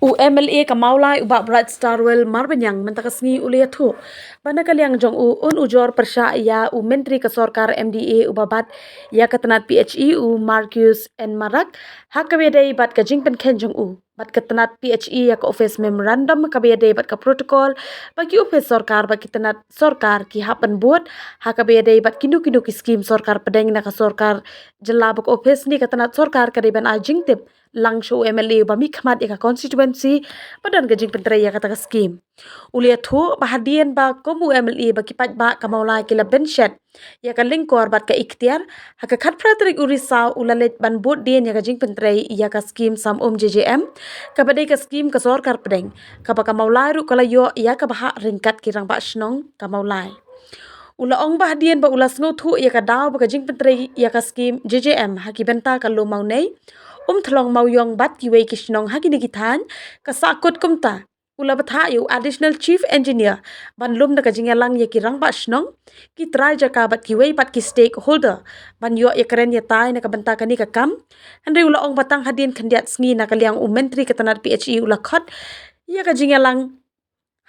UMLA kamaulai ubak Bright Starwell marbanyang mentakasngi uliathu. Bana kaliang jong un ujor persya ya menteri kesorkar MDA ubabat ya ketenat PHE Marcus N Marak hakabedai bat kajing penken jong bat ketenat PHE ya ke office memorandum kabedai bat ke protokol bagi office sorkar bagi tenat sorkar ki hapen buat hakabedai bat kindu ki skim sorkar pedeng na ke sorkar jelabuk office ni ketenat sorkar kadiban ajing tip langsung UMLA bami khmat ya constituency padan gajing pentrai ya kata skim ulia thu bahadian ba kom UMLA ba kipat ba kamaulai kila benshet ya ka lingkor bat ka ikhtiar haka khat pratrik urisa ulalet ban bot dien ya gajing pentrai ya ka skim sam JJM ka badai ka skim ka sorkar pedeng ka ba kamaulai ru kala yo ya ka bah ringkat kirang ba snong kamaulai ula ong bahadian ba ulas thu ya ka daw ba gajing pentrai ya ka skim JJM haki benta ka lo mau nei thlong mau yong bat ki wei kishnong haki ni kithan ka sakut kumta ula batha yu additional chief engineer ban lum na ka jingalang ye ki rang ba shnong ki try jaka bat ki wei pat ki stakeholder ban yo ye keren ye tai na ka benta ka ni ka kam handai ula ong batang hadin khandiat sngi na ka liang menteri ketanat PHE ula khot ya ka jingalang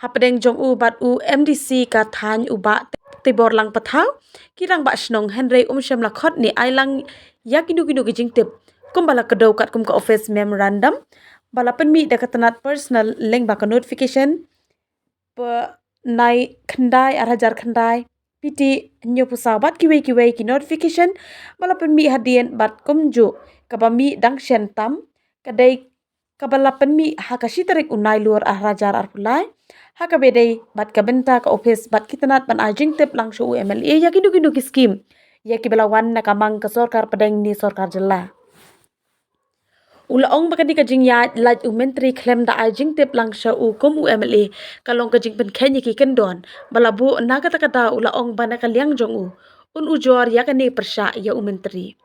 hapdeng jong bat MDC ka than ba tibor lang pathau kirang ba shnong handai shem la khot ni ailang ya kinu ki jing tip kumbala kedau kat kum ka office memorandum bala penmi da katanat personal link ba ka notification pe nai khandai arhajar khandai piti nyo pusabat kiwe ki notification bala penmi hadien bat kumju kabami dang shen tam kadai kabala penmi hakashi tarik unai luar arhajar arpulai hakabedai bat kabenta ka office bat kitanat ban ajing tip langsung UMLA ya kindu ki skim ya ki belawan na kamang ka sorkar pedeng ni sorkar jela ula ong bakani ka jing ya laj menteri klem da ajing tip langsha kum UMLA kalong ka jing pen khenyi ki kendon balabu naga takata ula ong bana ka liang jong un ujor ya kani persya ya menteri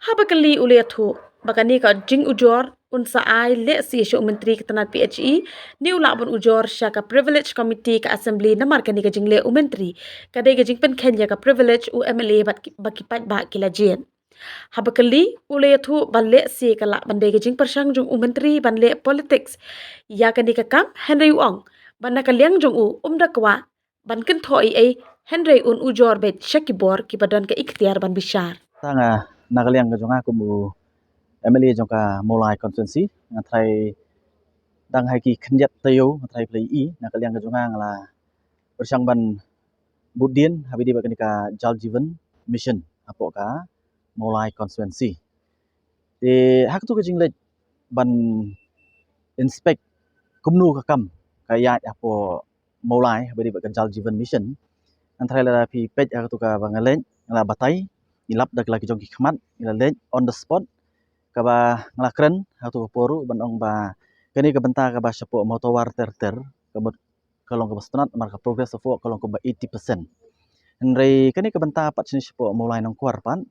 habakali uliathu bakani ka jing ujor un sa ai le si shu menteri ketanat PHE ni ula bun ujor sya ka privilege committee ka assembly namar kani ka jing le menteri kadai ka jing pen khenya ka privilege UMLA baki pat ba kilajen habakali uliathu balle si kala bandai ka jing persang jong menteri banle politics ya kani ka kam Henry Wong banna ka liang jong da kwa ban ken thoi ai Henry un ujor bet shakibor ki badan ka ikhtiar ban bishar tanga nagaliang ka jonga kumu MLA jongka mulai konsensi ngathai dang hai ki khnjat tayo ngathai play nagaliang ka jonga ngala bersang ban budien habidi bakani ka jal jivan mission apo ka mulai konsensi te hak tu ka jinglej ban inspect kumnu ka kam kaya apo mulai habidi bakan jal jivan mission anthai la pi pej hak tu ka bangalej ngala batai ilap dak lagi jongki khmat ilalej on the spot kaba ngelakren atau poru banong ba kini kebenta kaba syapo motowar ter kebut kalong keba stunat marka progress of kalong keba 80%. Henry kini kebenta pat sini syapo mulai nong kuar pan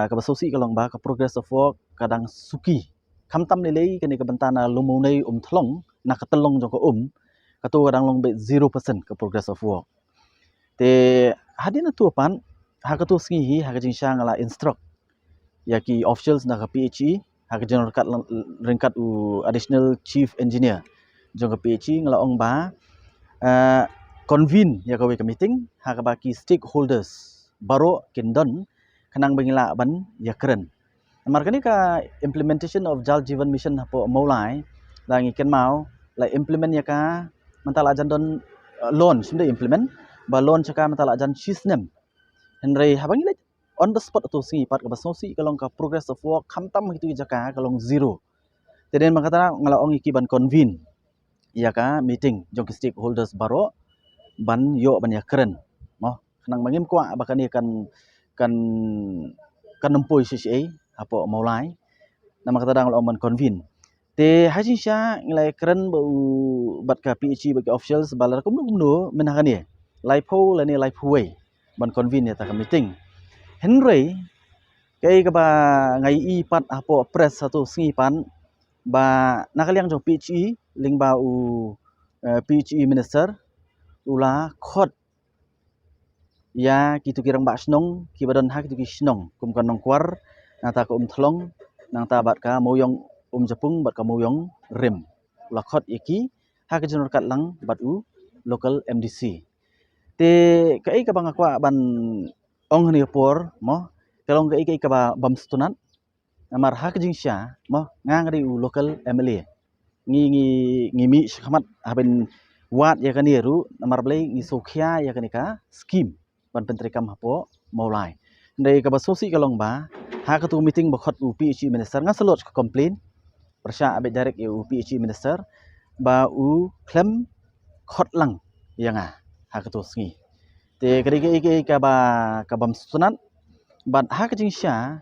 keba sosi kalong ba ka progress of kadang suki kamtam nilai kini kebenta na lumunai thlong na katelong jong ko katu kadang long be 0% ke progress of work. Te hadina tu pan hakatu singi hakajing syang la instruct yaki officials na ka PHE hak general kat ringkat additional chief engineer jong ka PHE ngalaong ba convene ya ka meeting hak baki stakeholders baro kindon kanang bangila ban ya keren markani ka implementation of jal jivan mission hapo maulai langi ken mau la implement ya ka mentala jandon launch sunde implement ba launch ka mentala jan system henry habangi on the spot tu si pat ka basosi kalong ka progress of work khamtam itu jaka kalong zero teden makata ngalaong iki ban convene ya ka meeting jong stakeholders baro ban yo ban ya keren mo nang mangim kwa bakani kan nempoi CCA apo maulai nama kata ngalaong ban convene te haji sya ngilai keren bau bat ka PHE bagi officials balar kumnu menahani laipo lani laipuwe ban convene ya ta ka meeting Henry kay ka ba ngai pat apo press satu singi pan ba nakaliang jong PHE ling ba PHE minister ula khot ya kitu kirang ba snong ki badan hak kitu ki snong kum kan nong kwar nang ta ko thlong nang ta bat ka moyong Japung bat kamuyong rim lakot iki ha ka jenor kat lang bat local MDC te kai ka bang akwa ban ong ni por mo kalong kai ka ba bam stunat amar ha ka jing sya mo ngang ri local MLA ngi mi shkamat haben wat ya kan ru amar blai ngi sokhya ya kan ka scheme ban pentri kam hapo maulai ndai ka ba sosi kalong ba ha ka tu meeting bakhot PHE minister nga salot ka complain persya abet direct PHE minister ba klem khot lang yang ha ka tu sngi te kari ka bam sunat bat ha ka jing sya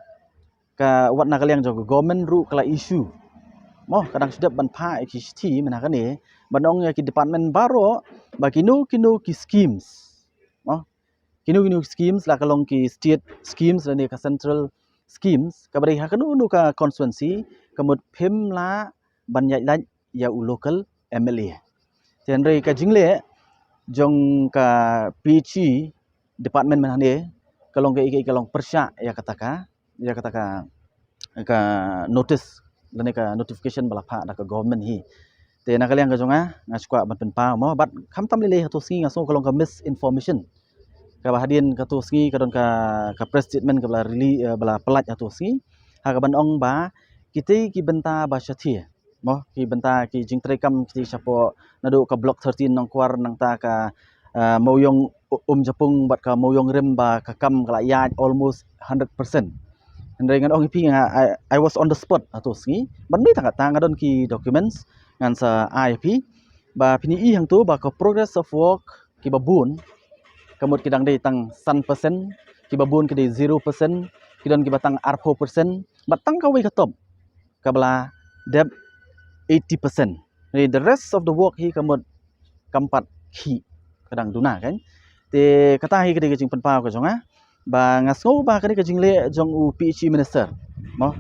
ka wat na kaliang jog government ru kala issue mo kadang sedap ban pha eksti mana kan ni banong ya ki department baro ba kinu ki schemes mo kinu schemes la kalong ki state schemes la ni ka central schemes ka bari ha kanu ka constituency kamut phim la ban yai lai ya local MLA ten rei ka jingle jong ka PG department mana ni kalong kalong persya ya kata ka notice dan ka notification bala pha da ka government hi te na kaliang ka jonga ngachkwa ban pen pa mo bat kham tam le to singi ngaso kalong ka misinformation ka bahadin ka to singi ka don ka press statement ka bala release bala pelat to singi ha ka ban ong ba kita ki benta ba shathi mo ki benta ki jing trekam ki sapo nado ka block 13 nang kwar nang ta ka moyong Japung bat ka moyong rim ba ka kam kala ya almost 100%. Dengan ong pi I was on the spot atau sngi ban ni tang adon ki documents ngan sa IP ba pini hang tu ba ka progress of work ki babun kamut kidang dei tang 100% ki babun ki dei 0% kidon ki batang 4% batang ka wi ka top ka bala deb 80%. The rest of the work hi kamut kampat ki kadang duna kan te kata hi kedi jing penpa ka jonga ba ngaso ba kani ka jingle jong PHE minister mo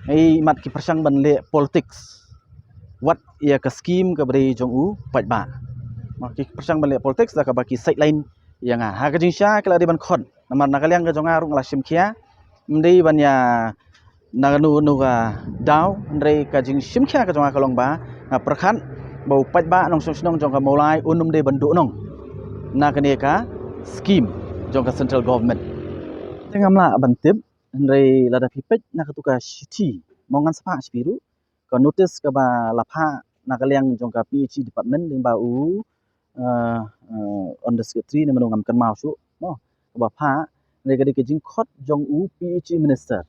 ai mat ki persang ban le politics wat ya ka scheme ka bari jong pat ba mo ki persang ban le politics la ka baki sideline yang ha ka jing sya kala di ban khon namar nakaliang ka jonga rung la simkhia mdei ban ya naganu nu ka daw ndrei ka jing simkhia ka jonga kalong ba prakhan bau pat ba nong song jong ka molai unum de bandu nong na kani ka scheme jong ka central government ngamla bantip ndrei lada pipet na katuka city mongan sapa spiru ko notice ka ba lapha nakaliang jong ka PHE department ding ba on the secretary ne manungam kan mau su mo ba pha ndrei ka jing khot jong PHE minister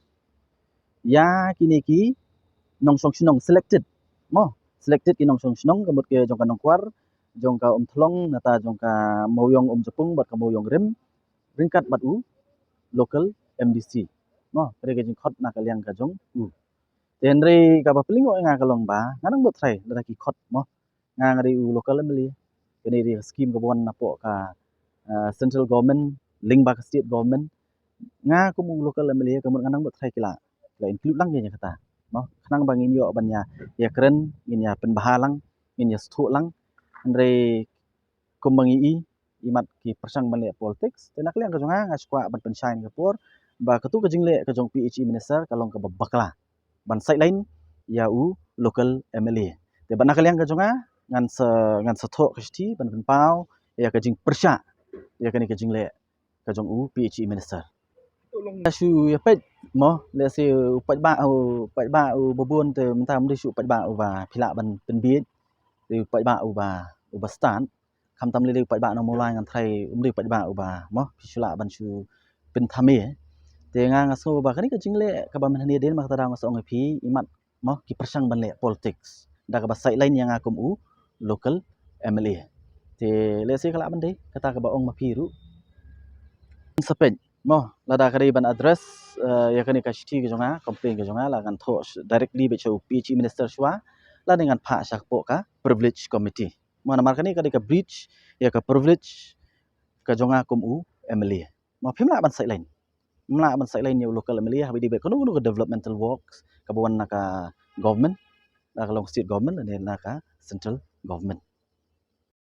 ya kini ki nong song sinong selected mo selected ki nong song sinong kamut ke jong ka nongkwar jong ka thlong nata jong ka moyong Japung bat ka moyong rim ringkat bat local MDC no kare jing khot na kaliang ka jong tenre ka ba plingo nga kalong ba nganang bot thai da ki khot mo nga ngari local MLA kene ri scheme ka bon na po ka central government link ba ka state government nga kumu local MLA ka nganang bot thai kila la include lang nya kata no khnang bangin yo ban ya kren ngin ya penbahalang ngin ya sthu lang andre kumbangi imat ki persang bale politics te nakliang ka jonga ngaskwa ban pensain ka por ba katu ka jingle ka jong PHE minister kalong ka bakla ban sideline ya local MLA te ban nakliang ka jonga ngan sa tho kasti ban pau ya ka jing persya ya kani ka jingle ka jong PHE minister su ya pet mo le se pat ba babun te mentam di su pat ba ba phila ban penbit di pat ba stan kam tam le pat ba no molai ngan thai di pat ba mo pisula ban su pen thame te nga ngaso ba kani ka jingle ka ba menhani den ma tara ngaso ngi imat mo ki persang ban le politics da ka ba sideline yang akum local MLA te le se kala ban de kata ka ba ong ma piru sepet mo lada kari ban address ya kani ka shiti ka jonga complain ka jonga la kan tho directly be chau PHE minister shwa la dengan pha sak po ka privilege committee mana markani kadi ka breach ya ka privilege ka jonga kum MLA ma phimla ban sideline mla ban sideline ya local MLA habi di be kono ka developmental works ka buan na ka government la ka long state government dan na ka central government